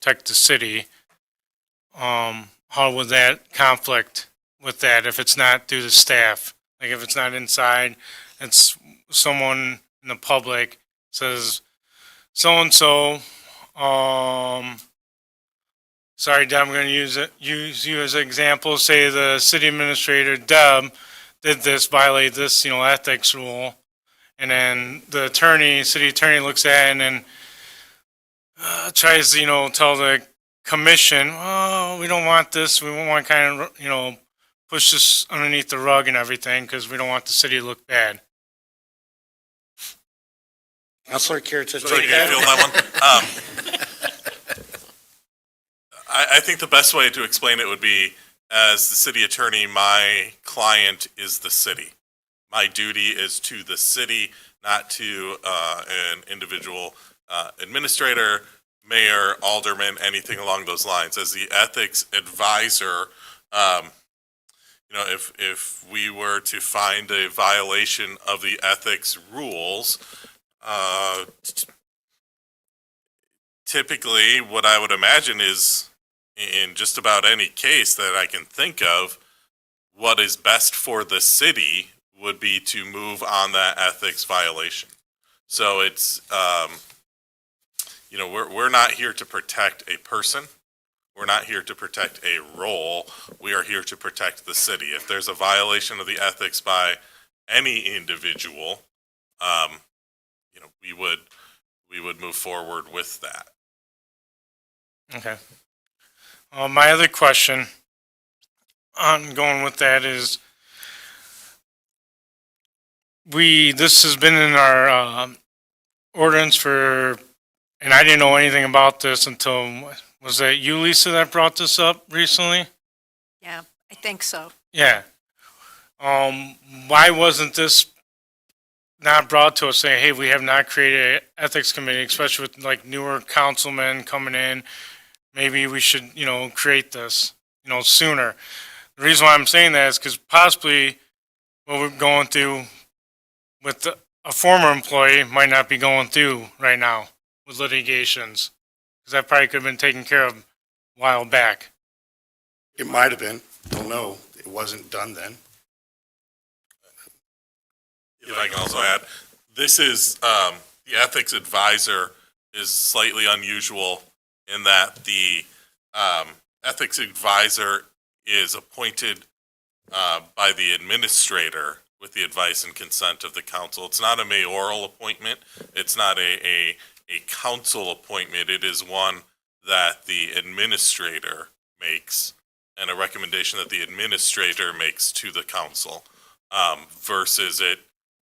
protect the city. How would that conflict with that if it's not through the staff? Like if it's not inside, it's someone in the public says, so-and-so, sorry, Deb, I'm going to use you as an example. Say the city administrator, Deb, did this, violate this, ethics rule. And then the city attorney looks at it and then tries to, tell the commission, oh, we don't want this. We want to kind of, push this underneath the rug and everything because we don't want the city to look bad. Councilor Kriete. So you can feel that one. I think the best way to explain it would be, as the city attorney, my client is the city. My duty is to the city, not to an individual administrator, mayor, alderman, anything along those lines. As the ethics advisor, if we were to find a violation of the ethics rules, typically what I would imagine is, in just about any case that I can think of, what is best for the city would be to move on that ethics violation. So it's, we're not here to protect a person. We're not here to protect a role. We are here to protect the city. If there's a violation of the ethics by any individual, we would move forward with that. Okay. My other question on going with that is, this has been in our ordinance for, and I didn't know anything about this until, was that you, Lisa, that brought this up recently? Yeah, I think so. Yeah. Why wasn't this not brought to us saying, hey, we have not created an ethics committee, especially with like newer councilmen coming in? Maybe we should, create this, sooner. The reason why I'm saying that is because possibly what we're going through with a former employee might not be going through right now with litigations. Because that probably could have been taken care of a while back. It might have been. Don't know. It wasn't done then. If I can also add, this is, the ethics advisor is slightly unusual in that the ethics advisor is appointed by the administrator with the advice and consent of the council. It's not a mayoral appointment. It's not a council appointment. It is one that the administrator makes and a recommendation that the administrator makes to the council, versus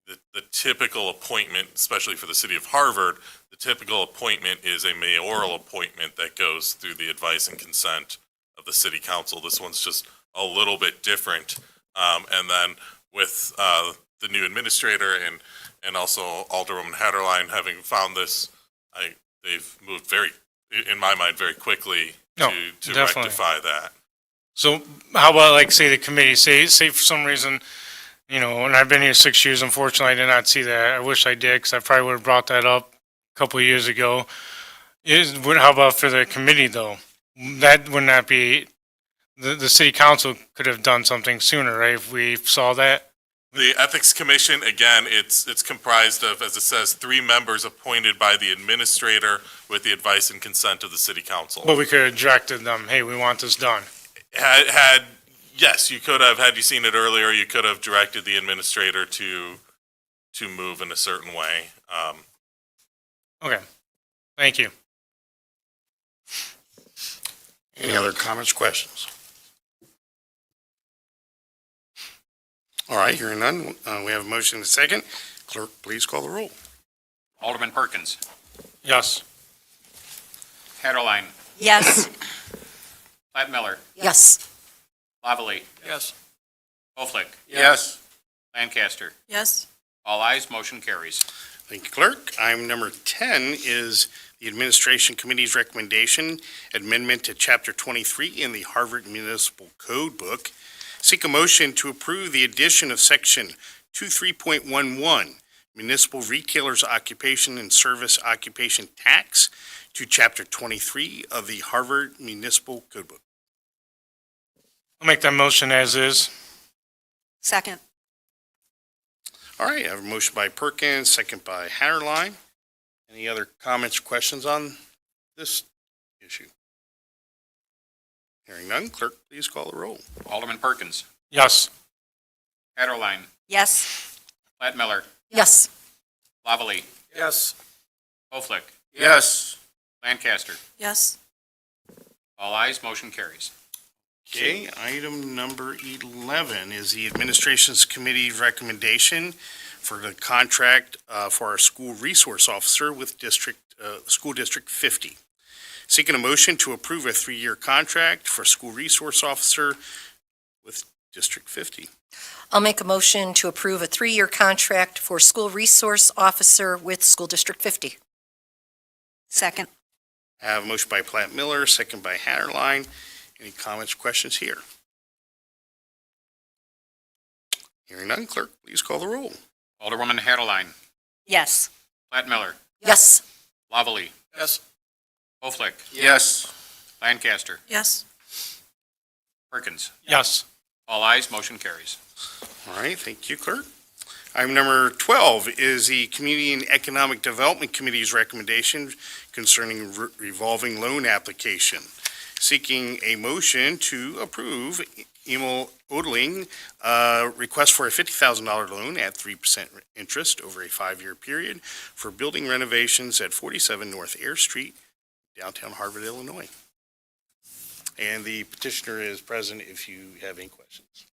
the typical appointment, especially for the city of Harvard, the typical appointment is a mayoral appointment that goes through the advice and consent of the city council. This one's just a little bit different. And then with the new administrator and also Alderwoman Haderlein having found this, they've moved in my mind, very quickly to rectify that. So how about, like, say the committee, say for some reason, and I've been here 6 years, unfortunately I did not see that. I wish I did, because I probably would have brought that up a couple of years ago. How about for the committee, though? That would not be, the city council could have done something sooner, right, if we saw that? The Ethics Commission, again, it's comprised of, as it says, 3 members appointed by the administrator with the advice and consent of the city council. But we could have directed them, hey, we want this done. Yes, you could have, had you seen it earlier, you could have directed the administrator to move in a certain way. Okay, thank you. Any other comments, questions? All right, hearing none, we have a motion and a second. Clerk, please call the roll. Alderman Perkins. Yes. Haderlein. Yes. Platt-Miller. Yes. Lavallee. Yes. Hoeflich. Yes. Lancaster. Yes. All ayes, motion carries. Thank you, Clerk. Item number 10 is the Administration Committee's recommendation, amendment to Chapter 23 in the Harvard Municipal Code Book. Seek a motion to approve the addition of Section 23.11, Municipal Retailers Occupation and Service Occupation Tax, to Chapter 23 of the Harvard Municipal Codebook. I'll make that motion as is. Second. All right, I have a motion by Perkins, second by Haderlein. Any other comments or questions on this issue? Hearing none, clerk, please call the roll. Alderman Perkins. Yes. Haderlein. Yes. Platt-Miller. Yes. Lavallee. Yes. Hoeflich. Yes. Lancaster. Yes. All ayes, motion carries. Okay, item number 11 is the Administration's Committee's recommendation for the contract for our school resource officer with School District 50. Seeking a motion to approve a 3-year contract for school resource officer with District 50. I'll make a motion to approve a 3-year contract for school resource officer with School District 50. Second. I have a motion by Platt-Miller, second by Haderlein. Any comments or questions here? Hearing none, clerk, please call the roll. Alderwoman Haderlein. Yes. Platt-Miller. Yes. Lavallee. Yes. Hoeflich. Yes. Lancaster. Yes. Perkins. Yes. All ayes, motion carries. All right, thank you, clerk. Item number 12 is the Community and Economic Development Committee's recommendation concerning revolving loan application. Seeking a motion to approve Emil Odling request for a $50,000 loan at 3% interest over a 5-year period for building renovations at 47 North Air Street, downtown Harvard, Illinois. And the petitioner is present if you have any questions.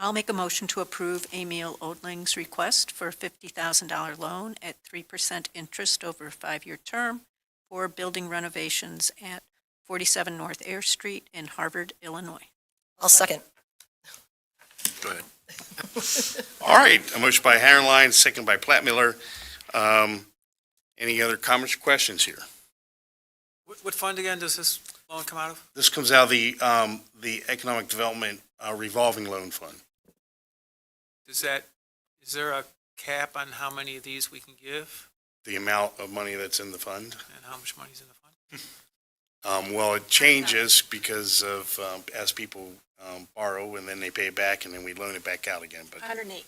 I'll make a motion to approve Emil Odling's request for a $50,000 loan at 3% interest over a 5-year term for building renovations at 47 North Air Street in Harvard, Illinois. I'll second. Go ahead. All right, a motion by Haderlein, second by Platt-Miller. Any other comments or questions here? What fund again does this loan come out of? This comes out of the Economic Development Revolving Loan Fund. Is there a cap on how many of these we can give The amount of money that's in the fund. and how much money's in the fund? Well, it changes because of, as people borrow and then they pay it back and then we loan it back out again, but 108.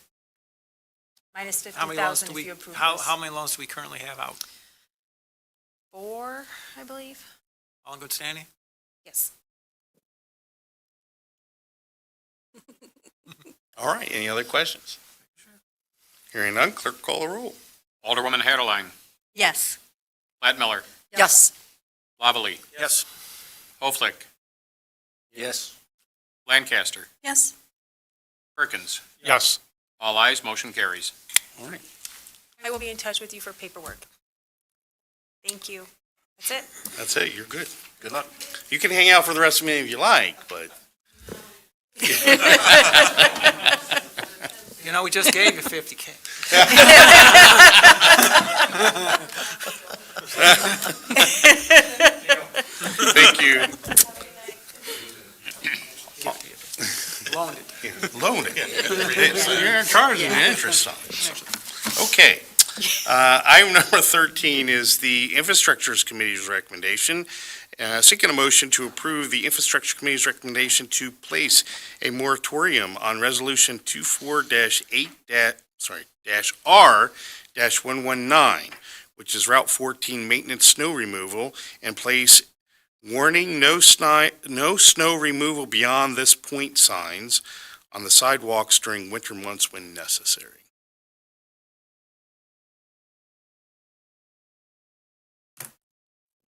Minus How many loans 50,000 do if we, you approve how this. many loans do we currently have out? 4, I believe. All in good standing? Yes. all right, any other questions? Hearing none, clerk call the roll. Alderwoman Haderlein. Yes. Platt-Miller. Yes. Lavallee. Yes. Hoeflich. Yes. Lancaster. Yes. Perkins. Yes. All ayes, motion carries. All right, I will be in touch with you for paperwork. Thank you. That's it. that's it, you're good. Good luck. You can hang out for the rest of the meeting if you like, but You know, we just gave you 50K. thank you. Loaned it. Loan it. So you're in charge of the interest on it. Okay. Item number 13 is the Infrastructures Committee's recommendation. Seeking a motion to approve the Infrastructure Committee's recommendation to place a moratorium on Resolution 24-R-119, which is Route 14 maintenance snow removal, and place warning no snow removal beyond this point signs on the sidewalks during winter months when necessary.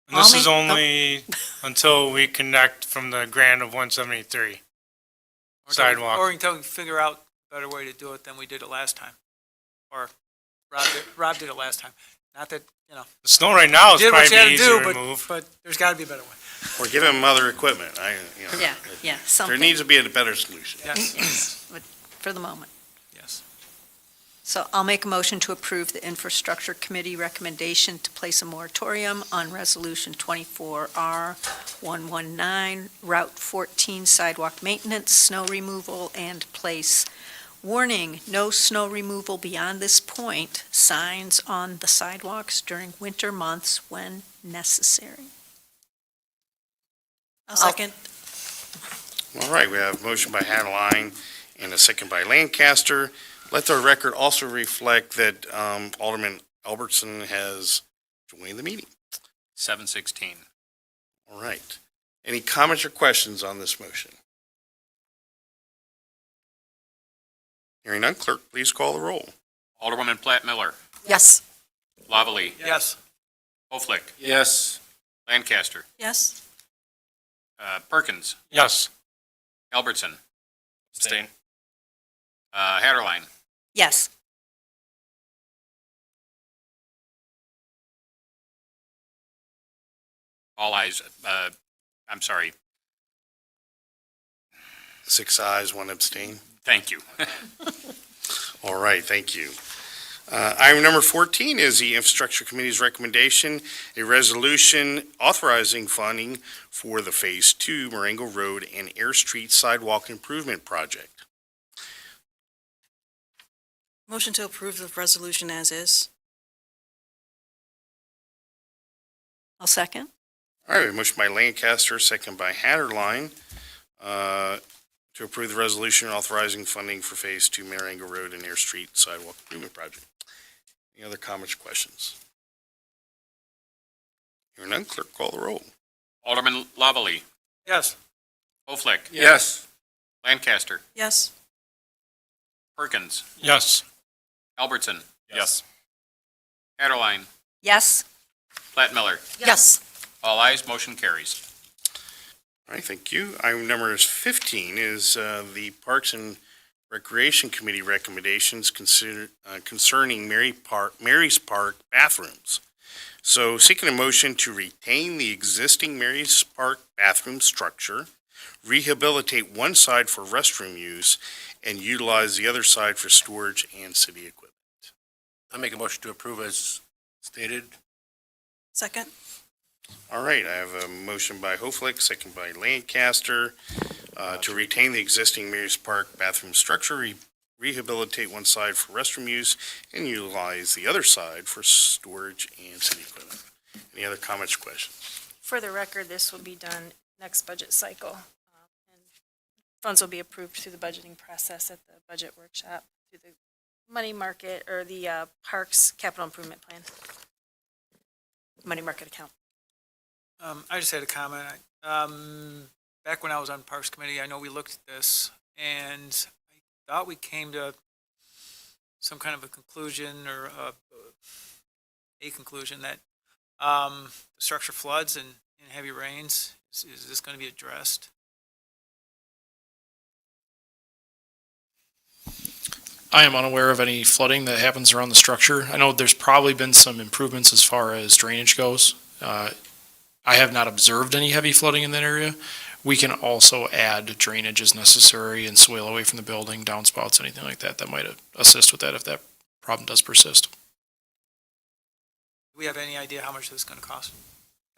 And this I'll is make- only until we connect from the grant of 173. Sidewalk. Or until we figure out a better way to do it than we did it last time. Or Rob did it last time. Not that, you know, The snow right now is did what you had probably to easy to do, remove. but there's got to be a better way. Or give them other equipment. Yeah, There something. needs to be a better solution. Yes, But for the moment. yes. So I'll make a motion to approve the Infrastructure Committee recommendation to place a moratorium on Resolution 24R-119, Route 14 sidewalk maintenance, snow removal, and place warning, no snow removal beyond this appoint signs on the sidewalks during winter months when necessary. I'll second. All right, we have a motion by Haderlein and a second by Lancaster. Let the record also reflect that Alderman Albertson has joined the meeting. 7:16. All right. Any comments or questions on this motion? Hearing none, clerk, please call the roll. Alderwoman Platt-Miller. Yes. Lavallee. Yes. Hoeflich. Yes. Lancaster. Yes. Perkins. Yes. Albertson. Abstain. Haderlein. Yes. All ayes. I'm sorry. 6 ayes, 1 abstain. Thank you. All right, thank you. Item number 14 is the Infrastructure Committee's recommendation, a resolution authorizing funding for the Phase 2 Marengo Road and Air Street Sidewalk Improvement Project. Motion to approve the resolution as is. I'll second. All right, a motion by Lancaster, second by Haderlein, to approve the resolution authorizing funding for Phase 2 Marengo Road and Air Street Sidewalk Improvement Project. Any other comments or questions? Hearing none, clerk, call the roll. Alderman Lavallee. Yes. Hoeflich. Yes. Lancaster. Yes. Perkins. Yes. Albertson. Yes. Haderlein. Yes. Platt-Miller. Yes. All ayes. Motion carries. All right, thank you. Item number 15 is the Parks and Recreation Committee recommendations concerning Mary's Park bathrooms. So seeking a motion to retain the existing Mary's Park bathroom structure, rehabilitate one side for restroom use, and utilize the other side for storage and city equipment. I make a motion to approve as stated. Second. All right, I have a motion by Hoeflich, second by Lancaster, to retain the existing Mary's Park bathroom structure, rehabilitate one side for restroom use, and utilize the other side for storage and city equipment. Any other comments or questions? For the record, this will be done next budget cycle. And funds will be approved through the budgeting process at the budget workshop, through the money market, or the Parks Capital Improvement Plan. Money market account. I just had a comment. Back when I was on Parks Committee, I know we looked at this, and I thought we came to some kind of a conclusion or a conclusion that the structure floods and in heavy rains. Is this going to be addressed? I am unaware of any flooding that happens around the structure. I know there's probably been some improvements as far as drainage goes. I have not observed any heavy flooding in that area. We can also add drainage as necessary and swale away from the building, downspouts, anything like that. That might assist with that if that problem does persist. Do we have any idea how much this is going to cost?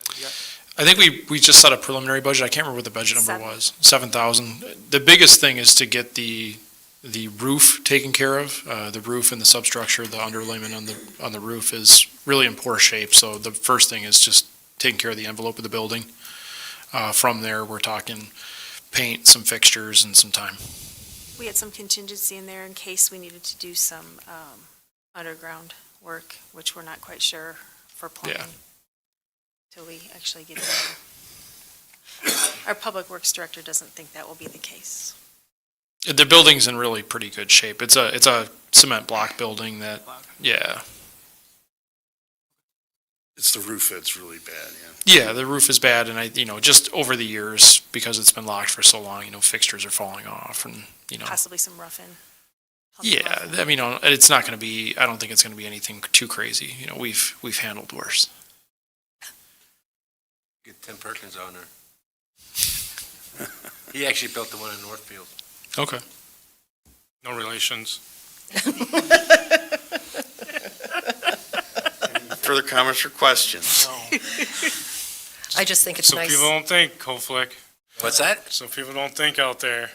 As of yet? I think we just set a preliminary budget. I can't remember what the budget number was. 7,000. The biggest thing is to get the roof taken care of. The roof and the substructure, the underlayment on the roof is really in poor shape. So the first thing is just taking care of the envelope of the building. From there, we're talking paint, some fixtures, and some time. We had some contingency in there in case we needed to do some underground work, which we're not quite sure for planning. Yeah. Till we actually get there. Our Public Works Director doesn't think that will be the case. The building's in really pretty good shape. It's a cement block building that, yeah. It's the roof that's really bad, Yeah, the roof is bad, and just over the years, because it's been locked for so long, fixtures are falling off, and, Possibly some roughing. Yeah, I mean, it's not going to be, I don't think it's going to be anything too crazy. We've handled worse. Get Tim Perkins on there. He actually built the one in Northfield. Okay. No relations. Further comments or questions? I just think it's So nice. people don't think, Hoeflich. What's that? So people don't think out there.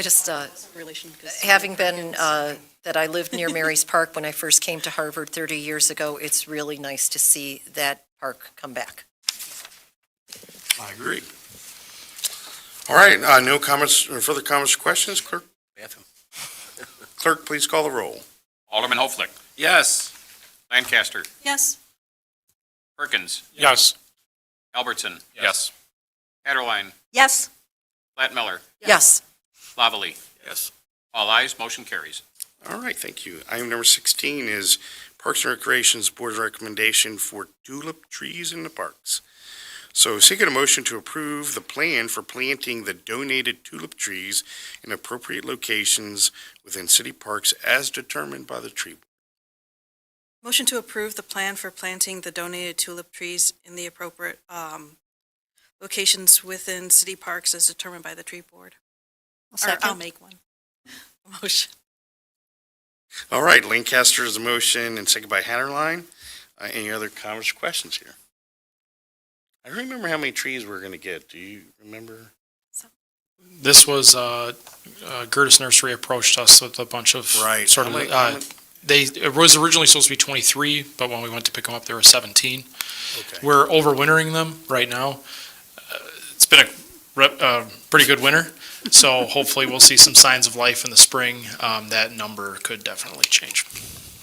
I just, Relation. having been, that I lived near Mary's Park when I first came to Harvard 30 years ago, it's really nice to see that park come back. I agree. All right, no comments, or further comments or questions? Clerk, Bathroom. clerk, please call the roll. Alderman Hoeflich, Yes. Lancaster, Yes. Perkins, Yes. Albertson. Yes. Haderlein, Yes. Platt-Miller, Yes. Lavallee. Yes. All ayes, motion carries. All right, thank you. Item number 16 is Parks and Recreation's Board's recommendation for tulip trees in the parks. So seeking a motion to approve the plan for planting the donated tulip trees in appropriate locations within city parks as determined by the tree board. Motion to approve the plan for planting the donated tulip trees in the appropriate locations within city parks as determined by the tree board. Or I'll make one. Motion. All right, Lancaster is a motion and second by Haderlein. Any other comments or questions here? I don't remember how many trees we're going to get. Do you remember? This was, Gertis Nursery approached us with a bunch of Right. sort of, it was originally supposed to be 23, but when we went to pick them up, there were 17. Okay. We're overwintering them right now. It's been a pretty good winter, so hopefully we'll see some signs of life in the spring. That number could definitely change.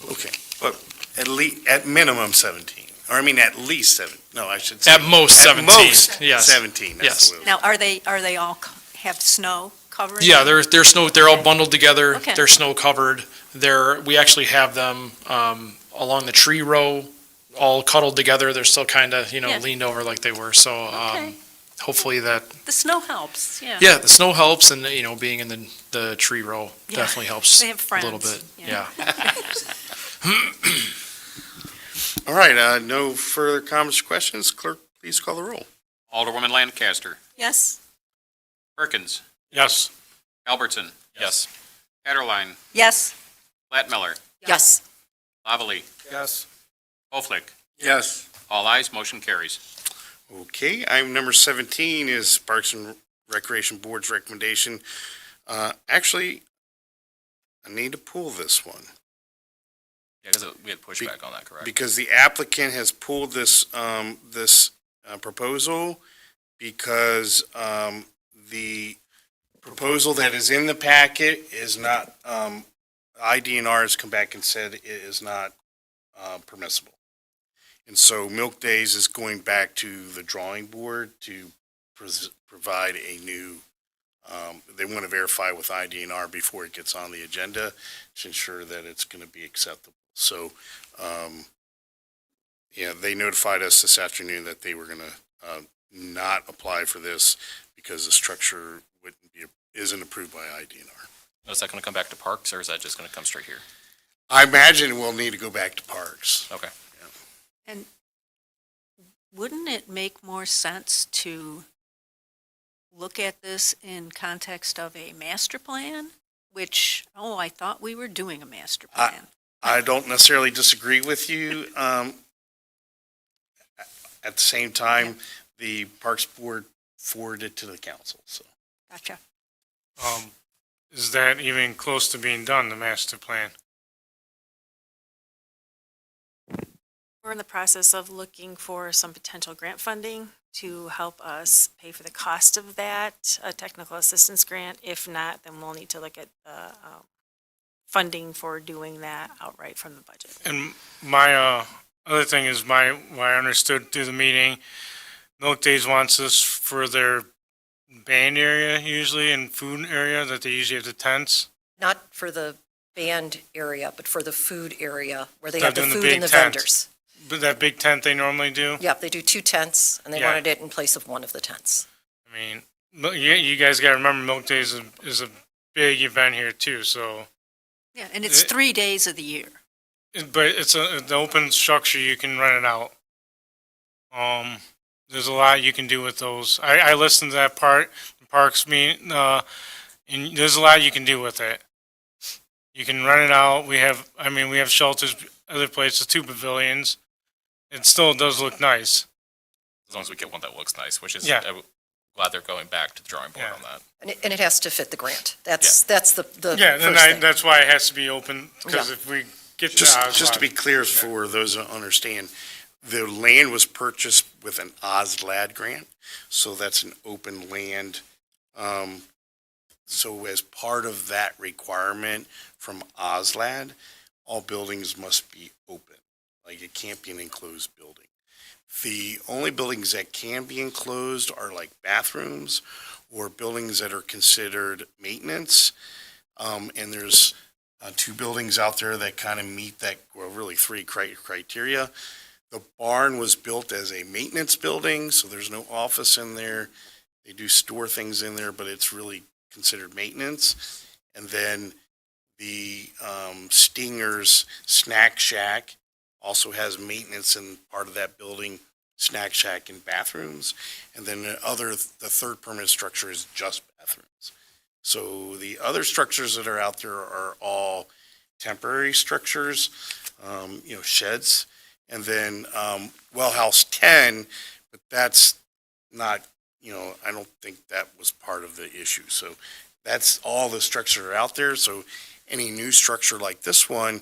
Okay, but at minimum 17, or I mean at least 7, no, I should say. At most 17, At most yes. 17, that's Yes. the way. Now, are they all have snow covering? Yeah, they're snow, they're all bundled together. Okay. They're snow covered. We actually have them, along the tree row, all cuddled together. They're still kind of, Yeah. leaned over like they were. So, Okay. hopefully that, The snow helps, yeah. yeah, the snow helps and, being in the tree row Yeah. definitely helps They have a little friends, bit. yeah. Yeah. All right, no further comments or questions. Clerk, please call the roll. Alderwoman Lancaster, Yes. Perkins, Yes. Albertson. Yes. Haderlein, Yes. Platt-Miller, Yes. Lavallee, Yes. Hoeflich. Yes. All ayes, motion carries. Okay, item number 17 is Parks and Recreation Board's recommendation. Actually, I need to pull this one. Yeah, because we had pushback on that, correct? Because the applicant has pulled this proposal because the proposal that is in the packet is not, IDNR has come back and said it is not permissible. And so Milk Days is going back to the drawing board to provide a new, they want to verify with IDNR before it gets on the agenda to ensure that it's going to be acceptable. So, yeah, they notified us this afternoon that they were going to not apply for this because the structure isn't approved by IDNR. Is that going to come back to Parks, or is that just going to come straight here? I imagine we'll need to go back to Parks. Okay. And wouldn't it make more sense to look at this in context of a master plan? Which, I thought we were doing a master plan. I don't necessarily disagree with you. At the same time, the Parks Board forwarded it to the council, so. Gotcha. Is that even close to being done, the master plan? We're in the process of looking for some potential grant funding to help us pay for the cost of that, a technical assistance grant. If not, then we'll need to look at the funding for doing that outright from the budget. And my other thing is what I understood through the meeting, Milk Days wants this for their band area usually and food area that they usually have the tents. Not for the band area, but for the food area where they They're have the doing the food big and the tent. vendors. But that big tent they normally do. Yep, they do 2 tents, and they Yeah. wanted it in place of one of the tents. I mean, you guys got to remember Milk Days is a big event here too. So, Yeah, and it's 3 days of the year. but it's an open structure. You can rent it out. There's a lot you can do with those. I listened to that parks meeting, and there's a lot you can do with it. You can rent it out. We have shelters, other places, 2 pavilions. It still does look nice. As long as we get one that looks nice, which is Yeah. going glad they're going back to the drawing board Yeah. on that. And it has to fit the grant. That's the Yeah, and first thing. that's why it has to be open, because if we get to Just to be OSLAD, clear for those that understand, the land was purchased with an OSLAD grant, so that's an open land. So as part of that requirement from OSLAD, all buildings must be open. Like, it can't be an enclosed building. The only buildings that can be enclosed are like bathrooms or buildings that are considered maintenance. And there's two buildings out there that kind of meet that, well, really three criteria. The barn was built as a maintenance building, so there's no office in there. They do store things in there, but it's really considered maintenance. And then the Stinger's Snack Shack also has maintenance in part of that building, snack shack and bathrooms. And then the third permanent structure is just bathrooms. So the other structures that are out there are all temporary structures, sheds. And then Well House 10, but that's not, I don't think that was part of the issue. So that's all the structures that are out there. So any new structure like this one,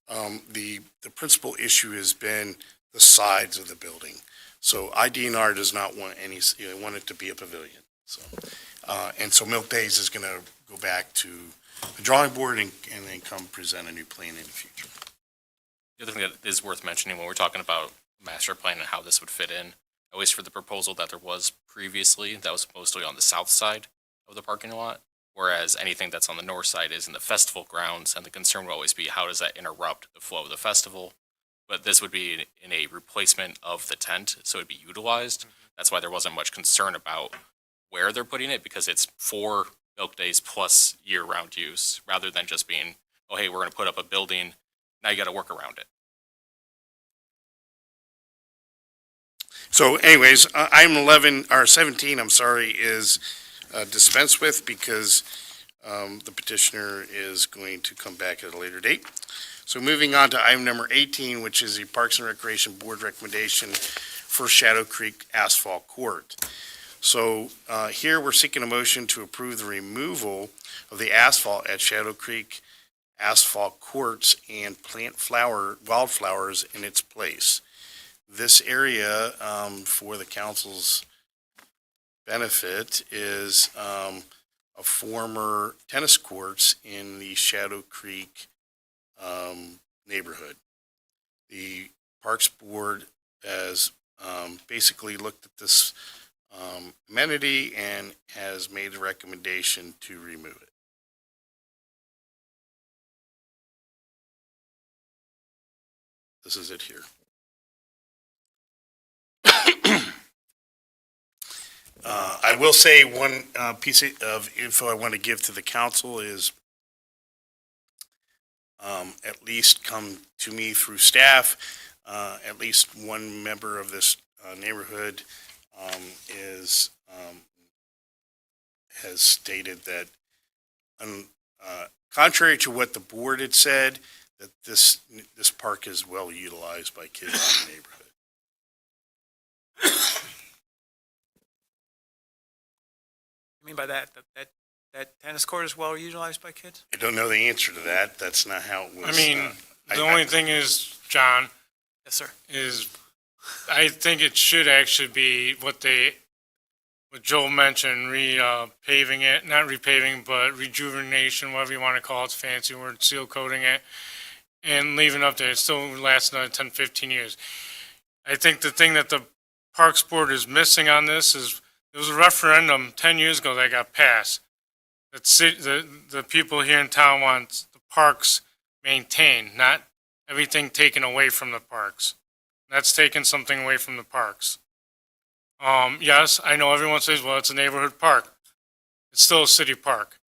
the principal issue has been the sides of the building. So IDNR does not want they want it to be a pavilion. So, and so Milk Days is going to go back to the drawing board and then come present a new plan in the future. The other thing that is worth mentioning when we're talking about master plan and how this would fit in, at least for the proposal that there was previously, that was mostly on the south side of the parking lot, whereas anything that's on the north side is in the festival grounds, and the concern would always be how does that interrupt the flow of the festival? But this would be in a replacement of the tent, so it'd be utilized. That's why there wasn't much concern about where they're putting it, because it's for Milk Days plus year-round use, rather than just being, oh, hey, we're going to put up a building, now you got to work around it. So anyways, item 17, is dispensed with because the petitioner is going to come back at a later date. So moving on to item number 18, which is the Parks and Recreation Board recommendation for Shadow Creek Asphalt Court. So here we're seeking a motion to approve the removal of the asphalt at Shadow Creek Asphalt Courts and plant wildflowers in its place. This area, for the council's benefit, is a former tennis courts in the Shadow Creek neighborhood. The Parks Board has basically looked at this amenity and has made a recommendation to remove it. This is it here. I will say one piece of info I want to give to the council is at least come to me through staff. At least one member of this neighborhood has stated that contrary to what the board had said, that this park is well utilized by kids in the neighborhood. You mean by that tennis court is well utilized by kids? I don't know the answer to that. That's not how it was. I mean, the only thing is, John, Yes, sir. is I think it should actually be what Joel mentioned, paving it, not repaving, but rejuvenation, whatever you want to call it, it's a fancy word, seal coating it, and leaving it up there. It still lasts another 10, 15 years. I think the thing that the Parks Board is missing on this is there was a referendum 10 years ago that got passed. That the people here in town want the parks maintained, not everything taken away from the parks. That's taking something away from the parks. Yes, I know everyone says, well, it's a neighborhood park. It's still a city park.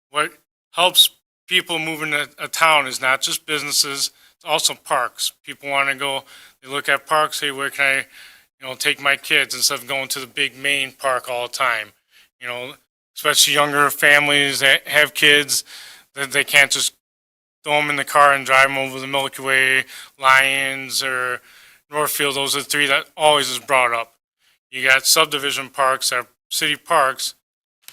What helps people move into a town is not just businesses, it's also parks. People want to go, they look at parks, say, where can I, take my kids instead of going to the big main park all the time. Especially younger families that have kids, that they can't just throw them in the car and drive them over the Milky Way, Lions, or Northfield. Those are the three that always is brought up. You got subdivision parks that are city parks,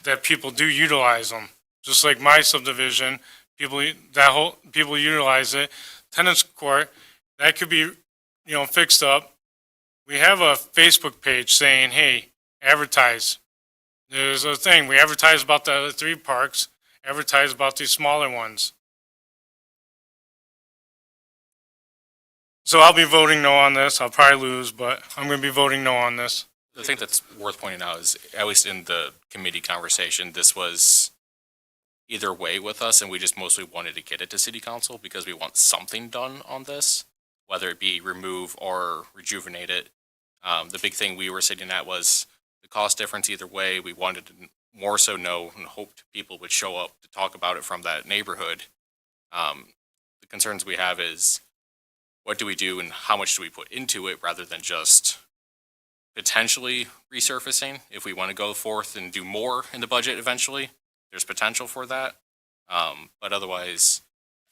that people do utilize them. Just like my subdivision, people utilize it. Tennis court, that could be, fixed up. We have a Facebook page saying, hey, advertise. There's a thing, we advertise about the other 3 parks, advertise about these smaller ones. So I'll be voting no on this. I'll probably lose, but I'm going to be voting no on this. The thing that's worth pointing out is, at least in the committee conversation, this was either way with us, and we just mostly wanted to get it to city council because we want something done on this, whether it be remove or rejuvenate it. The big thing we were sitting at was the cost difference either way. We wanted to more so know and hoped people would show up to talk about it from that neighborhood. The concerns we have is, what do we do and how much do we put into it rather than just potentially resurfacing? If we want to go forth and do more in the budget eventually, there's potential for that. But otherwise,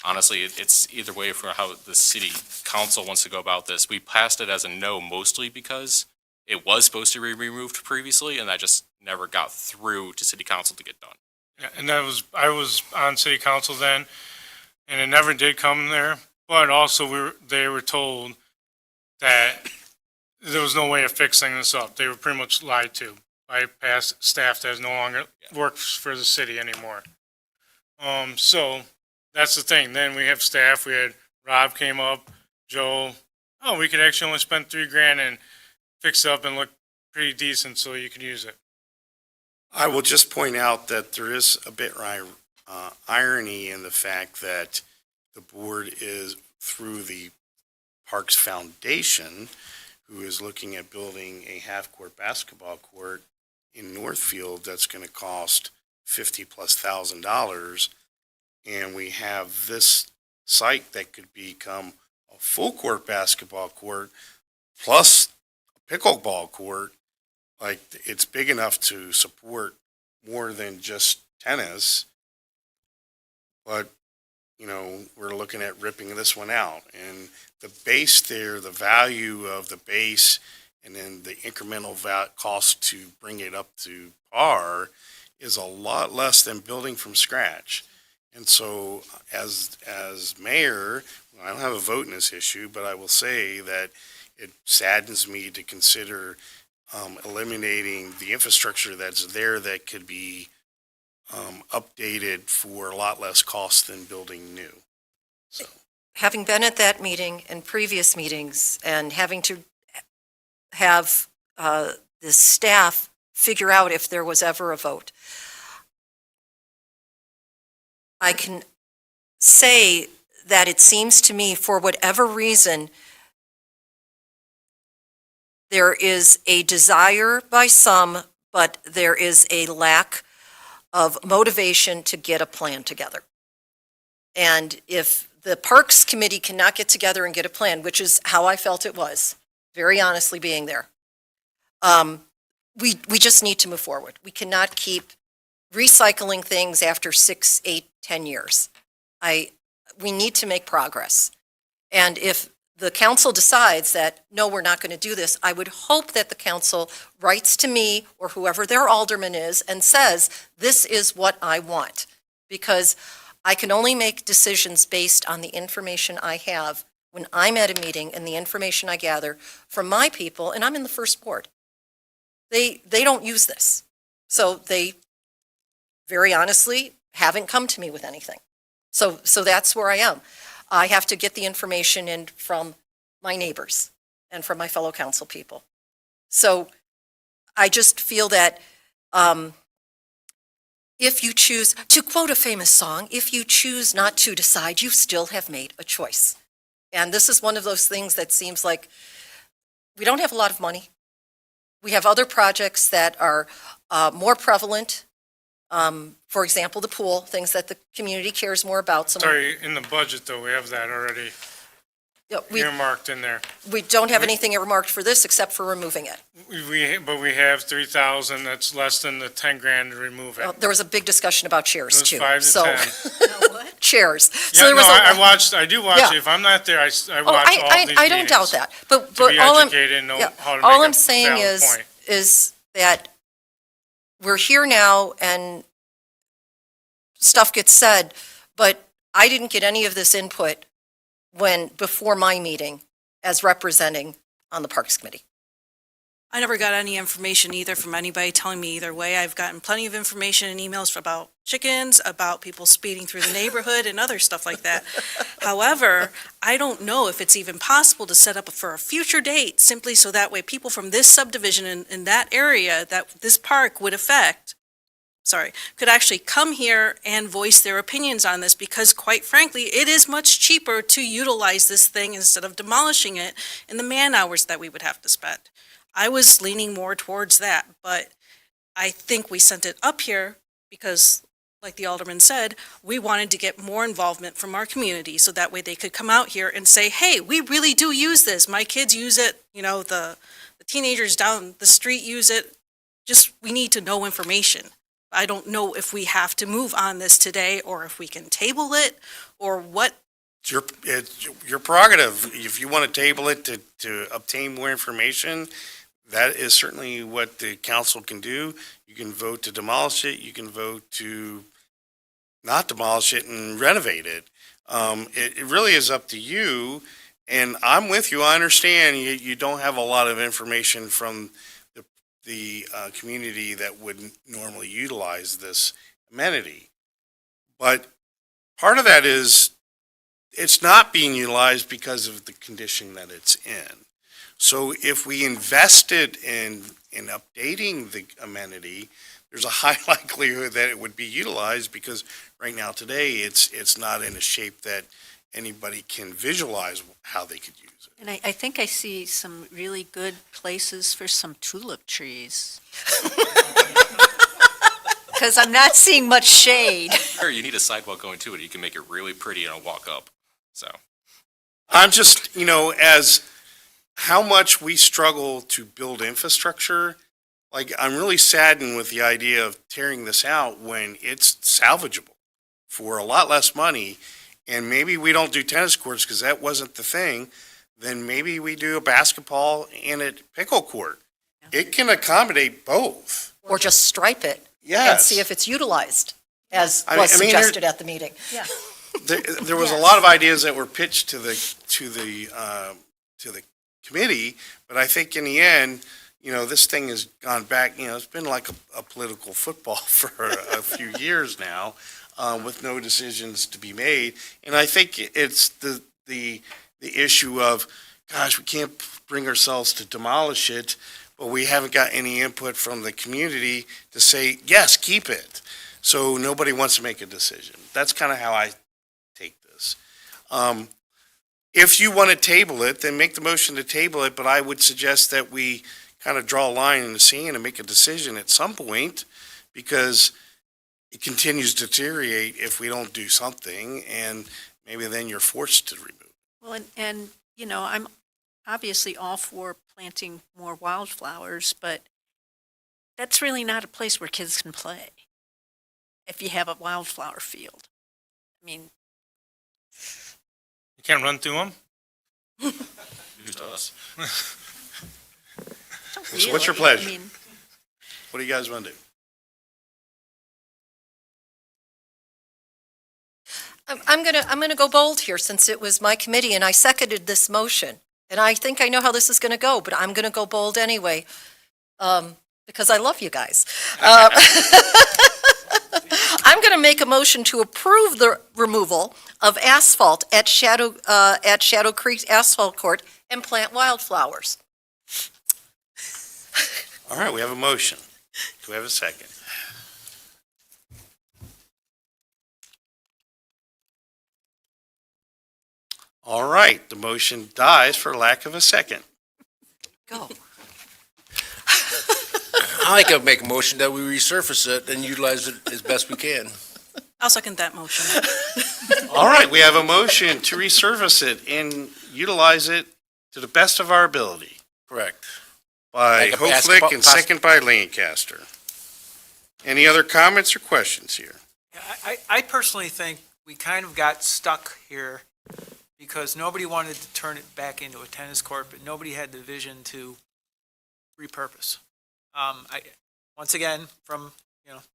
honestly, it's either way for how the city council wants to go about this. We passed it as a no mostly because it was supposed to be removed previously, and that just never got through to city council to get done. Yeah, and I was on city council then, and it never did come there. But also, they were told that there was no way of fixing this up. They were pretty much lied to by past staff that no longer works for the city anymore. So that's the thing. Then we have staff. We had Rob came up, Joe. Oh, we could actually only spend $3,000 and fix it up and look pretty decent, so you can use it. I will just point out that there is a bit irony in the fact that the board is, through the Parks Foundation, who is looking at building a half-court basketball court in Northfield that's going to cost $50,000+, and we have this site that could become a full-court basketball court plus a pickleball court. Like, it's big enough to support more than just tennis, but we're looking at ripping this one out. And the base there, the value of the base, and then the incremental cost to bring it up to par is a lot less than building from scratch. And so as mayor, I don't have a vote in this issue, but I will say that it saddens me to consider eliminating the infrastructure that's there that could be updated for a lot less cost than building new. So, Having been at that meeting and previous meetings and having to have the staff figure out if there was ever a vote, I can say that it seems to me, for whatever reason, there is a desire by some, but there is a lack of motivation to get a plan together. And if the Parks Committee cannot get together and get a plan, which is how I felt it was, very honestly being there, we just need to move forward. We cannot keep recycling things after 6, 8, 10 years. We need to make progress. And if the council decides that, no, we're not going to do this, I would hope that the council writes to me or whoever their alderman is and says, this is what I want. Because I can only make decisions based on the information I have when I'm at a meeting and the information I gather from my people, and I'm in the first board. They don't use this. So they, very honestly, haven't come to me with anything. So that's where I am. I have to get the information in from my neighbors and from my fellow council people. So I just feel that if you choose, to quote a famous song, if you choose not to decide, you still have made a choice. And this is one of those things that seems like we don't have a lot of money. We have other projects that are more prevalent. For example, the pool, things that the community cares more about. Sorry, in the budget though, we have that already earmarked in there. We don't have anything earmarked for this except for removing it. But we have 3,000, that's less than the $10,000 to remove it. There was a big discussion about It chairs was too. 5 to So 10. chairs. Yeah, there was I do watch Yeah. it. If I'm not there, I watch all I these don't doubt that. But To be all educated and know how to all make I'm a saying valid point. is that we're here now and stuff gets said, but I didn't get any of this input before my meeting as representing on the Parks Committee. I never got any information either from anybody telling me either way. I've gotten plenty of information and emails about chickens, about people speeding through the neighborhood and other stuff like that. However, I don't know if it's even possible to set up for a future date simply so that way people from this subdivision in that area that this park would affect, could actually come here and voice their opinions on this, because quite frankly, it is much cheaper to utilize this thing instead of demolishing it and the man hours that we would have to spend. I was leaning more towards that, but I think we sent it up here because, like the Alderman said, we wanted to get more involvement from our community so that way they could come out here and say, hey, we really do use this. My kids use it, the teenagers down the street use it. Just, we need to know information. I don't know if we have to move on this today or if we can table it or what. It's your prerogative. If you want to table it to obtain more information, that is certainly what the council can do. You can vote to demolish it. You can vote to not demolish it and renovate it. It really is up to you. And I'm with you. I understand you don't have a lot of information from the community that would normally utilize this amenity. But part of that is it's not being utilized because of the condition that it's in. So if we invested in updating the amenity, there's a high likelihood that it would be utilized, because right now today it's not in a shape that anybody can visualize how they could use it. And I think I see some really good places for some tulip trees. Because I'm not seeing much shade. Sure, you need a sidewalk going to it. You can make it really pretty and a walk up. So I'm just, as how much we struggle to build infrastructure, like I'm really saddened with the idea of tearing this out when it's salvageable for a lot less money. And maybe we don't do tennis courts because that wasn't the thing. Then maybe we do a basketball and a pickle court. It can accommodate both. Or just stripe it and Yes. see if it's utilized, as I was mean, suggested at the meeting. Yeah. There was a lot of ideas that were pitched to the committee, but I think in the end, this thing has gone back. It's been like a political football for a few years now, with no decisions to be made. And I think it's the issue of, gosh, we can't bring ourselves to demolish it, but we haven't got any input from the community to say, yes, keep it. So nobody wants to make a decision. That's kind of how I take this. If you want to table it, then make the motion to table it, but I would suggest that we kind of draw a line in the sand and make a decision at some point, because it continues to deteriorate if we don't do something, and maybe then you're forced to remove it. Well, and I'm obviously all for planting more wildflowers, but that's really not a place where kids can play if you have a wildflower field. I mean, You can't run through them? News to us. So what's your pleasure? What do you guys want to do? I'm gonna go bold here, since it was my committee and I seconded this motion. And I think I know how this is gonna go, but I'm gonna go bold anyway, because I love you guys. I'm gonna make a motion to approve the removal of asphalt at Shadow Creek Asphalt Court and plant wildflowers. All right, we have a motion. Do we have a second? All right, the motion dies for lack of a second. go. I like to make a motion that we resurface it and utilize it as best we can. I'll second that motion. All right, we have a motion to resurface it and utilize it to the best of our ability Correct. by Like a Hoeflich and second by Lancaster. Any other comments or questions here? I personally think we kind of got stuck here because nobody wanted to turn it back into a tennis court, but nobody had the vision to repurpose. once again, from,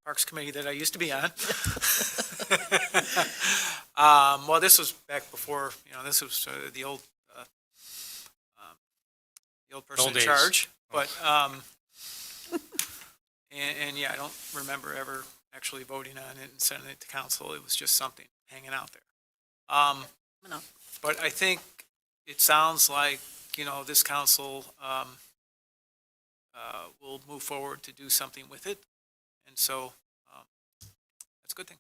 Parks Committee that I used to be on. Well, this was back before, this was the old person Old in days. charge. But, and yeah, I don't remember ever actually voting on it and sending it to council. It was just something hanging out there. No. But I think it sounds like, this council will move forward to do something with it. And so that's a good thing.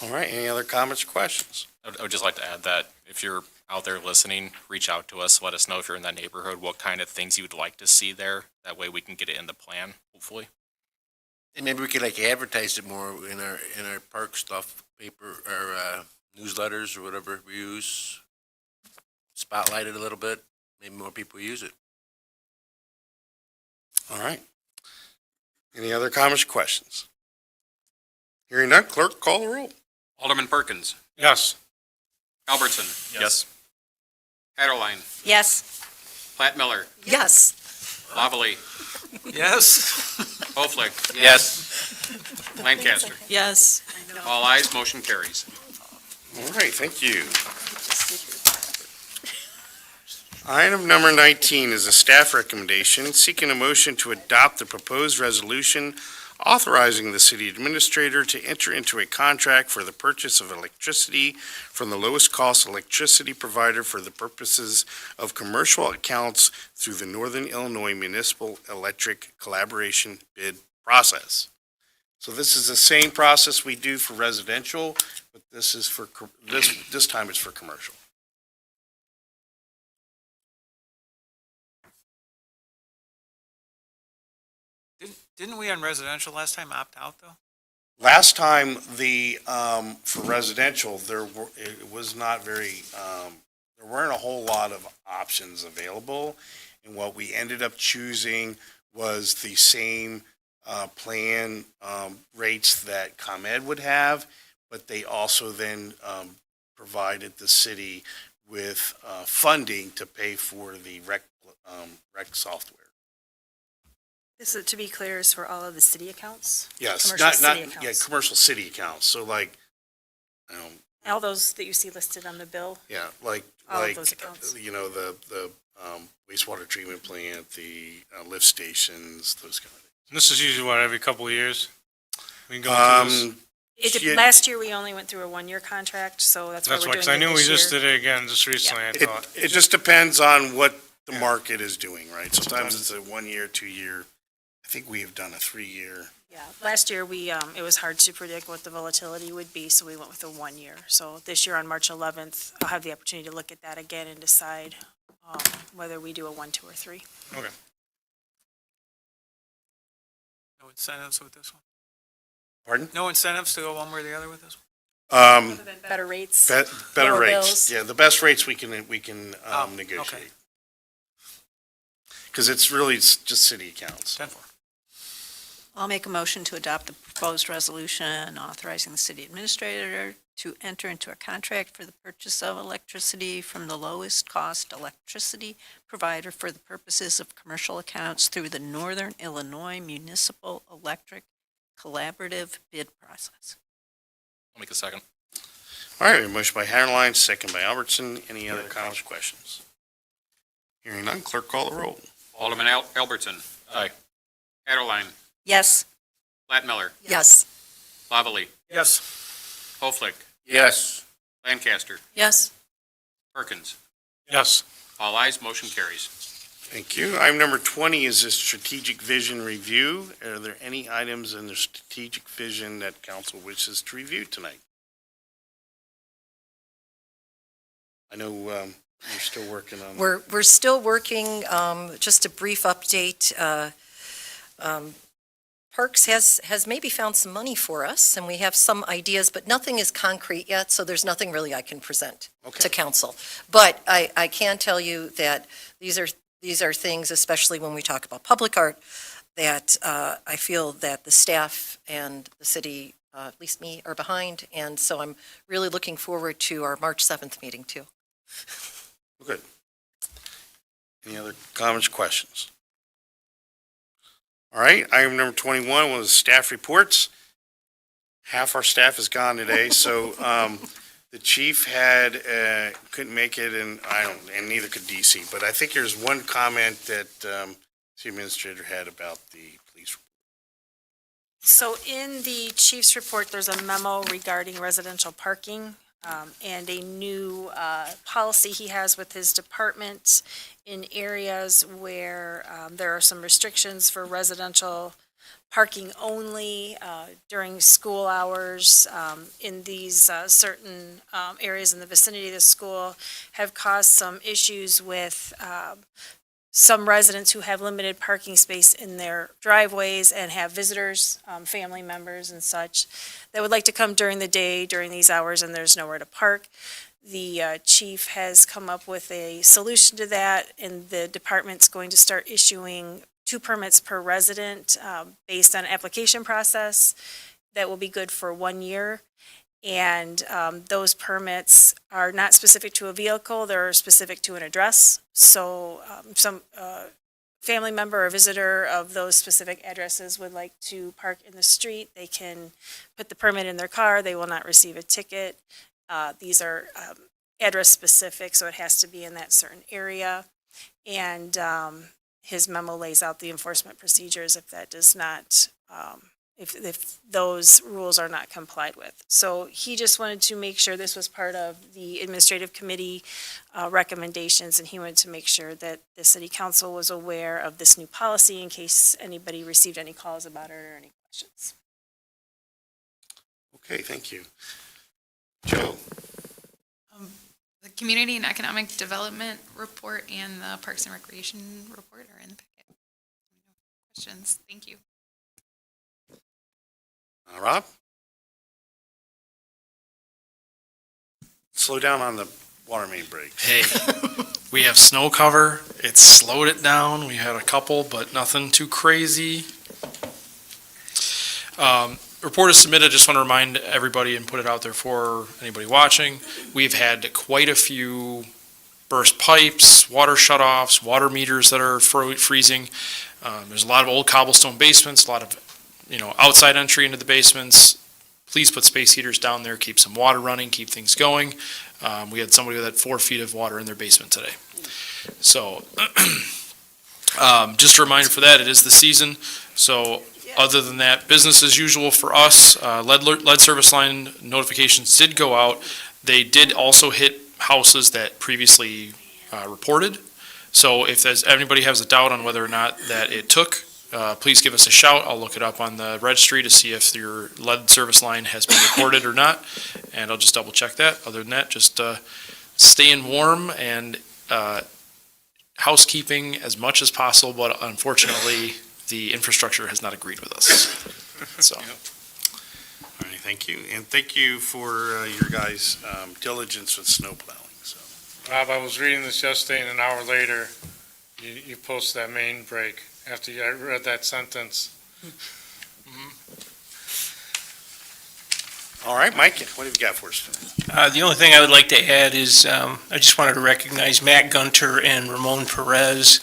All right, any other comments or questions? I would just like to add that if you're out there listening, reach out to us, let us know if you're in that neighborhood, what kind of things you would like to see there. That way we can get it in the plan, hopefully. And maybe we could like advertise it more in our park stuff, paper, or newsletters or whatever we use. Spotlight it a little bit, maybe more people use it. All right. Any other comments or questions? Hearing none, clerk, call the roll. Alderman Perkins. Yes. Albertson. Yes. Haderlein. Yes. Platt-Miller. Yes. Lavallee. Yes? Hoeflich. Yes. Lancaster. Yes. All ayes, motion carries. All right, thank you. Item number 19 is a staff recommendation seeking a motion to adopt the proposed resolution authorizing the city administrator to enter into a contract for the purchase of electricity from the lowest cost electricity provider for the purposes of commercial accounts through the Northern Illinois Municipal Electric Collaboration bid process. So this is the same process we do for residential, but this is for, this time it's for commercial. Didn't we on residential last time opt out, though? Last time, for residential, it was not very, there weren't a whole lot of options available. And what we ended up choosing was the same, plan, rates that ComEd would have, but they also then, provided the city with, funding to pay for the rec software. This is, to be clear, is for all of the city accounts? Yes, Commercial not, city yeah, accounts. commercial city accounts, so like, All those that you see listed on the bill? yeah, like, All of those accounts. the wastewater treatment plant, the lift stations, those kind of things. This is usually what, every couple of years? We can go through this. Yeah. Last year, we only went through a one-year contract, so that's why That's we're why, doing 'cause I it knew we this just year. did it again just recently, I thought. It just depends on what the market is doing, right? Sometimes it's a 1 year, 2 year. I think we have done a 3 year. Yeah, last year, it was hard to predict what the volatility would be, so we went with a 1 year. So this year on March 11th, I'll have the opportunity to look at that again and decide whether we do a 1, 2, or 3. Okay. No incentives with this one? Pardon? No incentives to go one way or the other with this one? Better rates. Better Lower rates. bills. Yeah, the best rates we can Okay. negotiate. Because it's just city accounts. 10-4. I'll make a motion to adopt the proposed resolution authorizing the city administrator to enter into a contract for the purchase of electricity from the lowest cost electricity provider for the purposes of commercial accounts through the Northern Illinois Municipal Electric Collaborative bid process. I'll make a second. All right, a motion by Haderlein, second by Albertson. Any other comments or questions? Hearing none, clerk call the roll. Alderman Albertson. Aye. Haderlein. Yes. Platt-Miller. Yes. Lavallee. Yes. Hoeflich. Yes. Lancaster. Yes. Perkins. Yes. All ayes, motion carries. Thank you. Item number 20 is a strategic vision review. Are there any items in the strategic vision that council wishes to review tonight? I know you're still working on. We're still working, just a brief update. Parks has maybe found some money for us, and we have some ideas, but nothing is concrete yet, so there's nothing really I can present to council. But I can tell you that these are things, especially when we talk about public art, that I feel that the staff and the city, at least me, are behind, and so I'm really looking forward to our March 7th meeting, too. Good. Any other comments, questions? All right, item number 21 was staff reports. Half our staff is gone today, so the chief couldn't make it, and and neither could DC. But I think there's one comment that the administrator had about the police. So in the chief's report, there's a memo regarding residential parking and a new policy he has with his department in areas where there are some restrictions for residential parking only during school hours in these certain areas in the vicinity of the school have caused some issues with some residents who have limited parking space in their driveways and have visitors, family members and such, that would like to come during the day during these hours and there's nowhere to park. The chief has come up with a solution to that, and the department's going to start issuing 2 permits per resident based on an application process that will be good for 1 year. And those permits are not specific to a vehicle, they're specific to an address. So some family member or visitor of those specific addresses would like to park in the street, they can put the permit in their car, they will not receive a ticket. These are address specific, so it has to be in that certain area. And his memo lays out the enforcement procedures if that does not, if those rules are not complied with. So he just wanted to make sure this was part of the administrative committee recommendations, and he wanted to make sure that the city council was aware of this new policy in case anybody received any calls about it or any questions. Okay, thank you. Joe? The Community and Economic Development Report and the Parks and Recreation Report are in the packet. Questions? Thank you. Rob? Slow down on the water main break. Hey, we have snow cover. It's slowed it down. We had a couple, but nothing too crazy. Report is submitted. Just want to remind everybody and put it out there for anybody watching. We've had quite a few burst pipes, water shutoffs, water meters that are freezing. There's a lot of old cobblestone basements, a lot of outside entry into the basements. Please put space heaters down there, keep some water running, keep things going. We had somebody with had 4 feet of water in their basement today. So just a reminder for that, it is the season. So other than that, business as usual for us. Lead service line notifications did go out. They did also hit houses that previously reported. So if anybody has a doubt on whether or not that it took, please give us a shout. I'll look it up on the registry to see if your lead service line has been reported or not, and I'll just double check that. Other than that, just staying warm and housekeeping as much as possible, but unfortunately, the infrastructure has not agreed with us. So. All right, thank you. And thank you for your guys' diligence with snow plowing. So, Rob, I was reading this yesterday, and an hour later, you posted that main break after I read that sentence. all right, Mike, what have you got for us tonight? The only thing I would like to add is I just wanted to recognize Matt Gunter and Ramon Perez,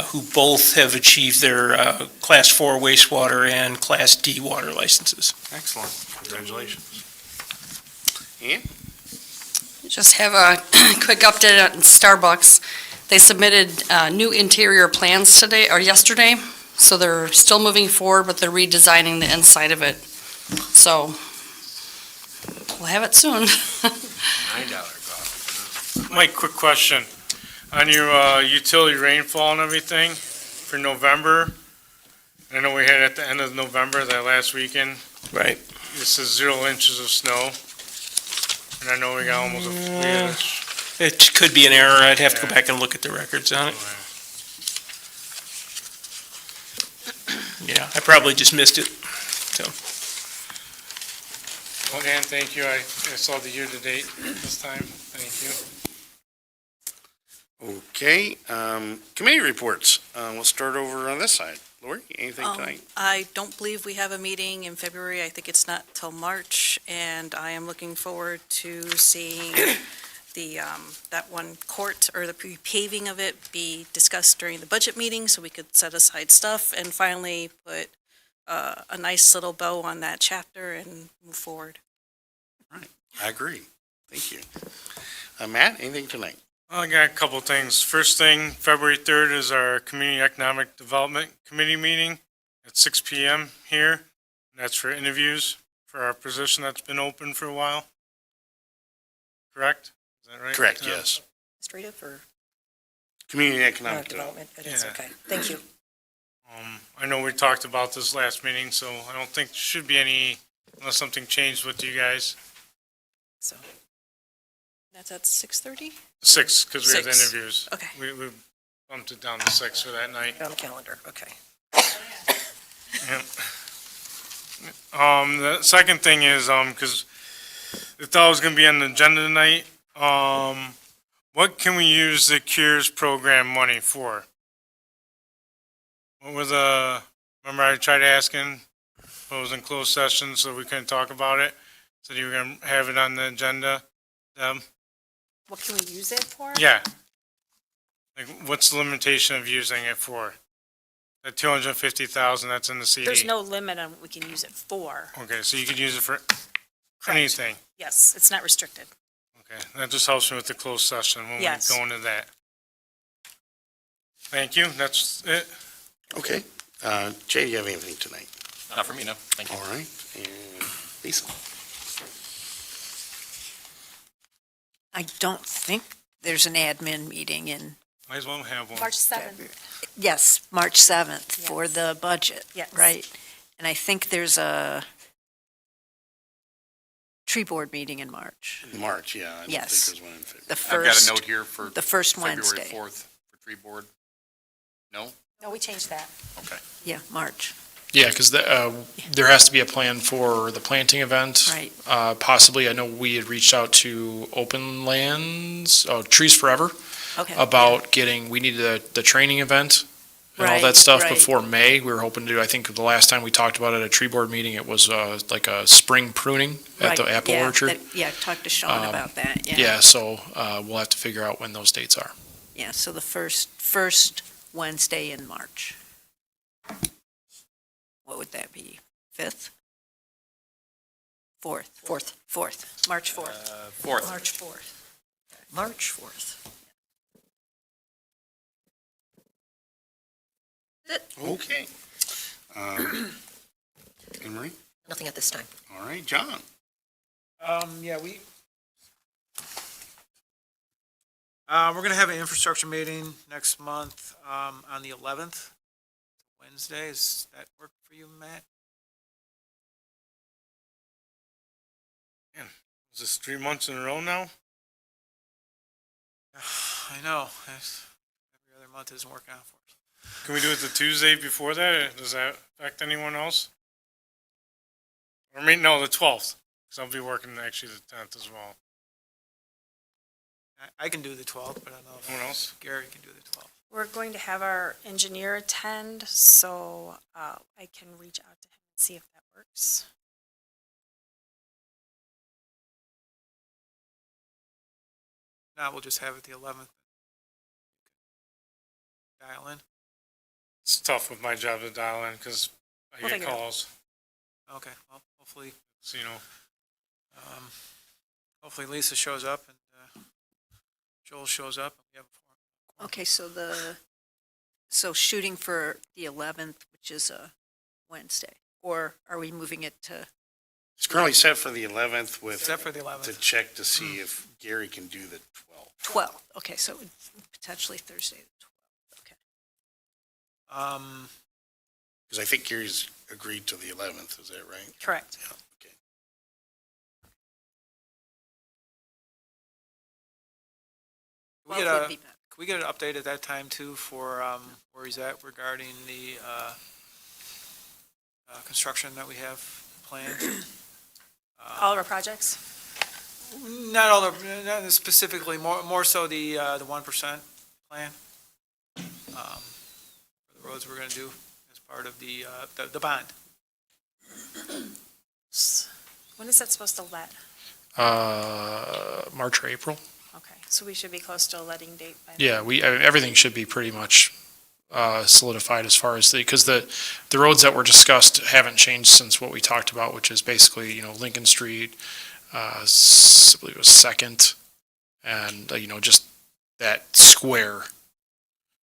who both have achieved their Class 4 wastewater and Class D water licenses. Excellent. Congratulations. And? Just have a quick update on Starbucks. They submitted new interior plans today or yesterday, so they're still moving forward, but they're redesigning the inside of it. So we'll have it soon. $9 coffee. Mike, quick question. On your utility rainfall and everything for November, I know we had at the end of November, that last weekend, Right. this is 0 inches of snow. And I know we got almost It could be an error. I'd have to go back and look at the records on it. Yeah, I probably just missed it. So, Well, Dan, thank you. I saw the year-to-date this time. Thank you. Okay, committee reports. We'll start over on this side. Lori, anything tonight? I don't believe we have a meeting in February. I think it's not till March, and I am looking forward to seeing the, that one court or the repaving of it be discussed during the budget meeting so we could set aside stuff and finally put a nice little bow on that chapter and move forward. I agree. Thank you. Matt, anything tonight? I got a couple things. First thing, February 3rd is our Community Economic Development Committee meeting at 6 PM here. That's for interviews for our position that's been open for a while. Correct? Is that right? Correct, yes. Administrative or Community Economic Development. development? It is, Yeah. okay. Thank you. I know we talked about this last meeting, so I don't think there should be any, unless something changed with you guys. So, That's at 6:30? 6, because we have the 6. interviews. Okay. We bumped it down to 6 for that night. on the calendar, okay. Yep. The second thing is, because I thought it was gonna be on the agenda tonight, what can we use the CURES program money for? What was remember I tried asking, but it was in closed session, so we couldn't talk about it? Said you were gonna have it on the agenda, Deb? What can we use it for? Yeah. Like, what's the limitation of using it for? The 250,000 that's in the CD? There's no limit on what we can use it for. Okay, so you could use it for anything. Yes, it's not restricted. Okay, that just helps me with the closed session when we Yes. go into that. Thank you, that's it. Okay. Jay, do you have anything tonight? Not for me, no. Thank you. All right. And Lisa? I don't think there's an admin meeting in, Might as well have one. March 7th. yes, March 7th for Yes. the budget. Yes. Right? And I think there's a tree board meeting in March, March, yeah. I don't Yes. think there's one in February. the I've got a first, note here for the first February Wednesday. 4th for tree board. No? No, we changed that. Okay. Yeah, March, Yeah, because there has to be a plan for the planting event. right. Possibly, I know we had reached out to Open Lands, Trees Forever, Okay. about we needed the training event and all Right, that stuff right. before May. We were hoping to do, I think the last time we talked about it at a tree board meeting, it was like a spring pruning at the Right, apple yeah, orchard. Yeah, talk to Sean about that, yeah. Yeah, so we'll have to figure out when those dates are. Yeah, so the first Wednesday in March. What would that be? 5th? 4th? 4th, March 4th. 4th. March 4th. March 4th. Okay. Annamarie? Nothing at this time. All right, John? Yeah, we're gonna have an infrastructure meeting next month, on the 11th, Wednesday. Does that work for you, Matt? Is this 3 months in a row now? I know, every other month isn't working out for us. Can we do it the Tuesday before that? Does that affect anyone else? Or no, the 12th, because I'll be working actually the 10th as well. I can do the 12th, but I don't know Anyone else? if Gary can do the 12th. We're going to have our engineer attend, so I can reach out to him and see if that works. Now we'll just have it the 11th. Dial in. It's tough with my job to dial in, because I We'll get figure it out. calls, Okay, well, hopefully, so you know. hopefully Lisa shows up and Joel shows up. And we have a forum. Okay, so shooting for the 11th, which is a Wednesday, or are we moving it to, It's currently set for the 11th with, Except for the to 11th. check to see if Gary can do the 12th. 12th? Okay, so it would potentially Thursday, the 12th, okay. Because I think Gary's agreed to the 11th, is that right? Correct. Yeah, okay. Can we 12th get would a, be better. can we get an update at that time too for where he's at regarding the construction that we have planned? All of our projects? Not all of, not specifically, more so the 1% plan. For the roads we're gonna do as part of the bond. When is that supposed to let? March or April. Okay. So we should be close to a letting date by then. Yeah, everything should be pretty much solidified as far as because the roads that were discussed haven't changed since what we talked about, which is basically, Lincoln Street, I believe it was Second, and, just that square.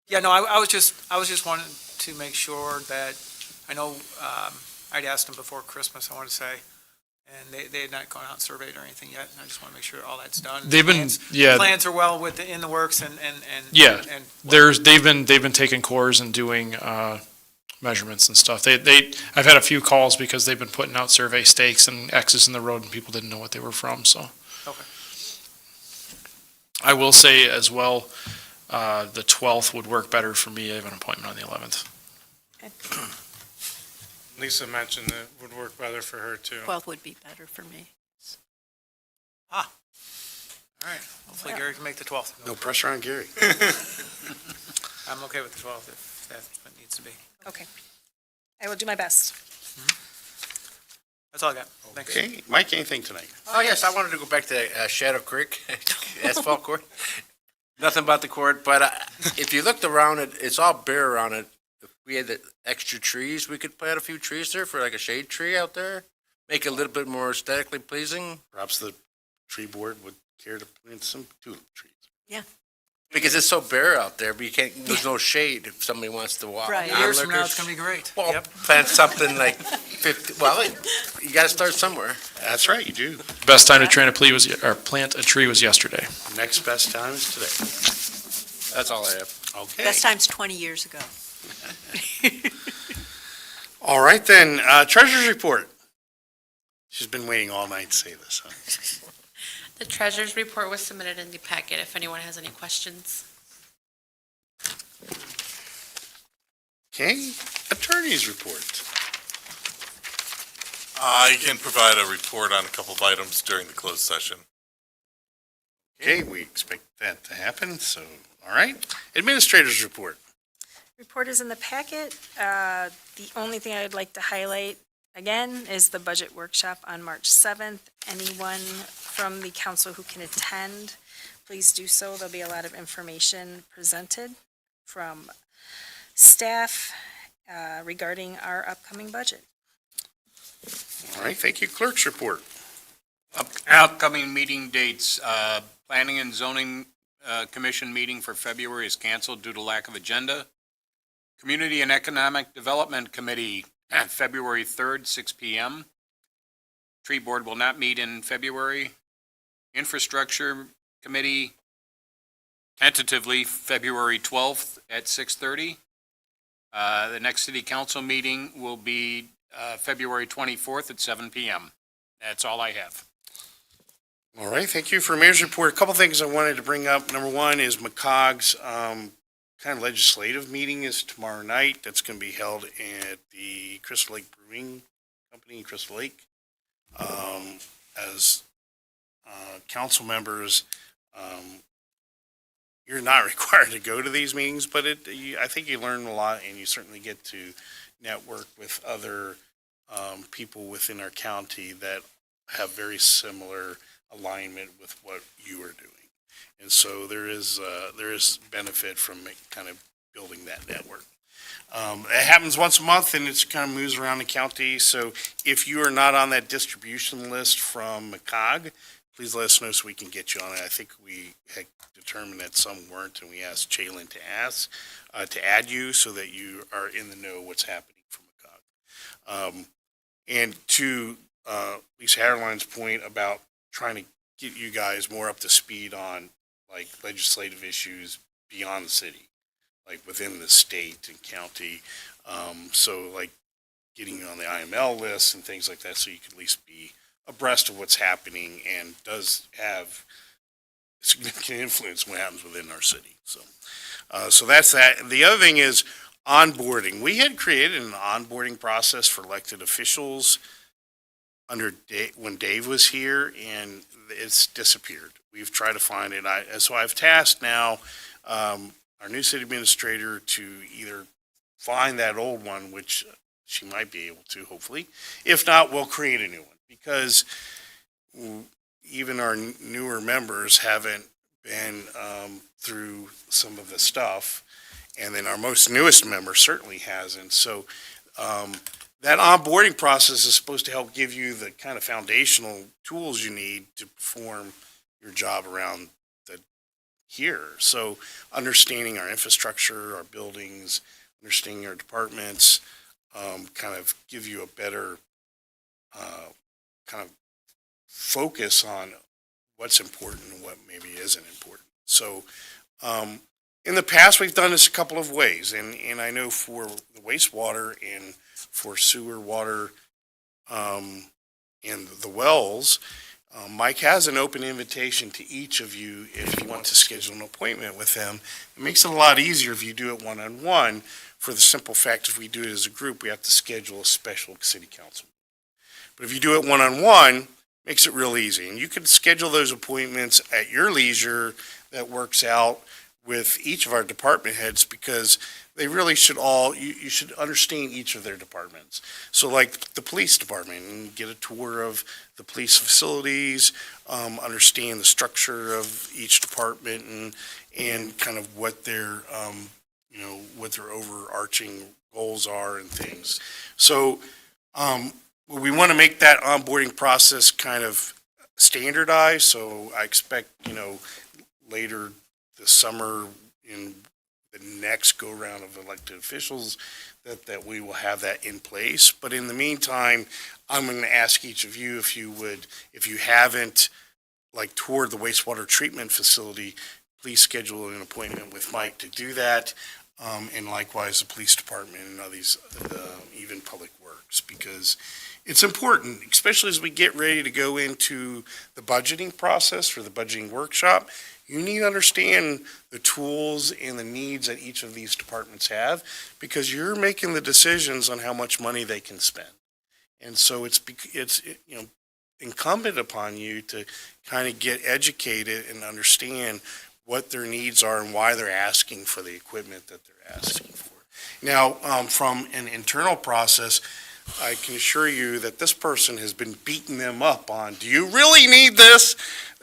Yeah, no, I was just wanting to make sure that, I know, I'd asked them before Christmas, I want to say, and they had not gone out and surveyed or anything yet, and I just want to make sure all that's done. They've been, yeah. Plans are well in the works and. Yeah, and- they've been taking cores and doing measurements and stuff. I've had a few calls because they've been putting out survey stakes and X's in the road and people didn't know what they were from, so. Okay. I will say as well, the 12th would work better for me. I have an appointment on the 11th. Lisa mentioned it would work better for her too. 12th would be better for me. All right, hopefully Gary can make the 12th. No pressure on Gary. I'm okay with the 12th if that's what it needs to be. Okay. I will do my best. That's all I got. Thanks. Okay, Mike, anything tonight? Oh, yes, I wanted to go back to Shadow Creek, asphalt court. Nothing about the court, but if you looked around it, it's all bare around it. If we had the extra trees, we could plant a few trees there for like a shade tree out there. Make it a little bit more aesthetically pleasing. Perhaps the tree board would care to plant some tulip trees. Because it's so bare out there, but you can't, there's no shade if somebody wants to walk. Right. Years from now, Onlookers. it's gonna be great. Well, Yep. plant something like 50, well, you gotta start somewhere. That's right, you do. Best time to plant a tree was yesterday. Next best time is today. That's all I have. Okay. Best time's 20 years ago. All right then, treasurer's report. She's been waiting all night to say this, huh? The treasurer's report was submitted in the packet if anyone has any questions. Okay, attorney's report. I can provide a report on a couple of items during the closed session. Okay, we expect that to happen, so, all right. Administrator's report. Report is in the packet. The only thing I would like to highlight, again, is the budget workshop on March 7th. Anyone from the council who can attend, please do so. There'll be a lot of information presented from staff regarding our upcoming budget. All right, thank you. Clerk's report. Upcoming meeting dates, Planning and Zoning Commission meeting for February is canceled due to lack of agenda. Community and Economic Development Committee, February 3rd, 6 p.m. Tree Board will not meet in February. Infrastructure Committee, tentatively February 12th at 6:30. The next City Council meeting will be February 24th at 7 p.m. That's all I have. All right, thank you for Mayor's report. A couple things I wanted to bring up. Number one is McCog's kind of legislative meeting is tomorrow night. That's going to be held at the Crystal Lake Brewing Company in Crystal Lake. As council members, you're not required to go to these meetings, but I think you learn a lot, and you certainly get to network with other people within our county that have very similar alignment with what you are doing. And so there is benefit from kind of building that network. It happens once a month, and it kind of moves around the county. So if you are not on that distribution list from McCog, please let us know so we can get you on it. I think we had determined that some weren't, and we asked Jalen to add you so that you are in the know what's happening from McCog. And to Lisa Haderlein's point about trying to get you guys more up to speed on like legislative issues beyond the city, like within the state and county. So like getting you on the IML list and things like that, so you can at least be abreast of what's happening and does have significant influence on what happens within our city. So, so that's that. The other thing is onboarding. We had created an onboarding process for elected officials under when Dave was here, and it's disappeared. We've tried to find it. So I've tasked now our new city administrator to either find that old one, which she might be able to, hopefully. If not, we'll create a new one, because even our newer members haven't been through some of the stuff, and then our most newest member certainly hasn't. So that onboarding process is supposed to help give you the kind of foundational tools you need to perform your job around here. So understanding our infrastructure, our buildings, understanding our departments, kind of give you a better kind of focus on what's important and what maybe isn't important. So in the past, we've done this a couple of ways, and I know for the wastewater and for sewer water and the wells, Mike has an open invitation to each of you if you want to schedule an appointment with them. It makes it a lot easier if you do it one-on-one, for the simple fact if we do it as a group, we have to schedule a special city council. But if you do it one-on-one, makes it real easy. And you can schedule those appointments at your leisure. That works out with each of our department heads, because they really should you should understand each of their departments. So like the police department, and get a tour of the police facilities, understand the structure of each department, and kind of what their, what their overarching goals are and things. So we want to make that onboarding process kind of standardized. So I expect, later this summer, in the next go-round of elected officials, that we will have that in place. But in the meantime, I'm going to ask each of you if you haven't toured the wastewater treatment facility, please schedule an appointment with Mike to do that. And likewise, the police department and others, even public works, because it's important, especially as we get ready to go into the budgeting process for the budgeting workshop. You need to understand the tools and the needs that each of these departments have, because you're making the decisions on how much money they can spend. And so it's incumbent upon you to kind of get educated and understand what their needs are and why they're asking for the equipment that they're asking for. Now, from an internal process, I can assure you that this person has been beating them up on, do you really need this?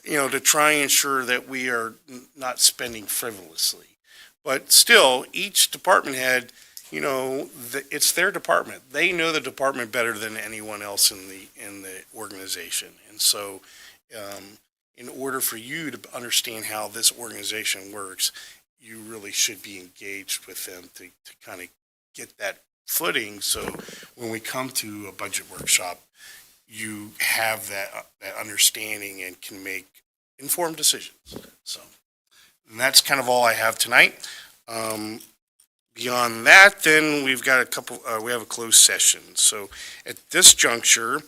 To try and ensure that we are not spending frivolously. But still, each department head, it's their department. They know the department better than anyone else in the organization. And so, in order for you to understand how this organization works, you really should be engaged with them to kind of get that footing. So when we come to a budget workshop, you have that understanding and can make informed decisions. So, and that's kind of all I have tonight. Beyond that, then we've got we have a closed session. So at this juncture,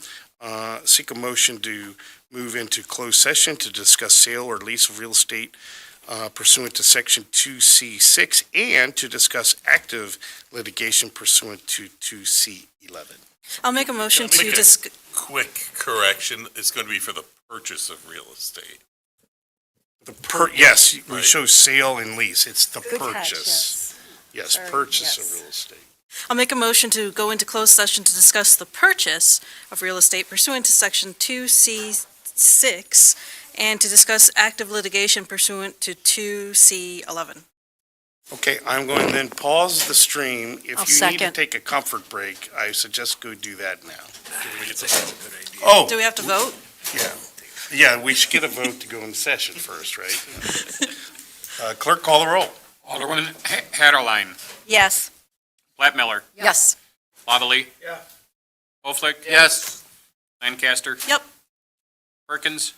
seek a motion to move into closed session to discuss sale or lease of real estate pursuant to Section 2C6 and to discuss active litigation pursuant to 2C11. I'll make a motion to discuss. Quick correction, it's going to be for the purchase of real estate. Yes, we Right. show sale and lease. It's the Good catch, purchase. Yes, Sorry, purchase yes. of real estate. I'll make a motion to go into closed session to discuss the purchase of real estate pursuant to Section 2C6 and to discuss active litigation pursuant to 2C11. Okay, I'm going to then pause the stream. If I'll you need to second. take a comfort break, I suggest go do that now. That's a good idea. Oh, Do we have to vote? yeah. Yeah, we should get a vote to go in session first, right? Clerk, call the roll. Alderwoman Haderlein, Yes. Platt-Miller, Yes. Lavallee. Yeah. Hoeflich. Yes. Lancaster. Yep. Perkins.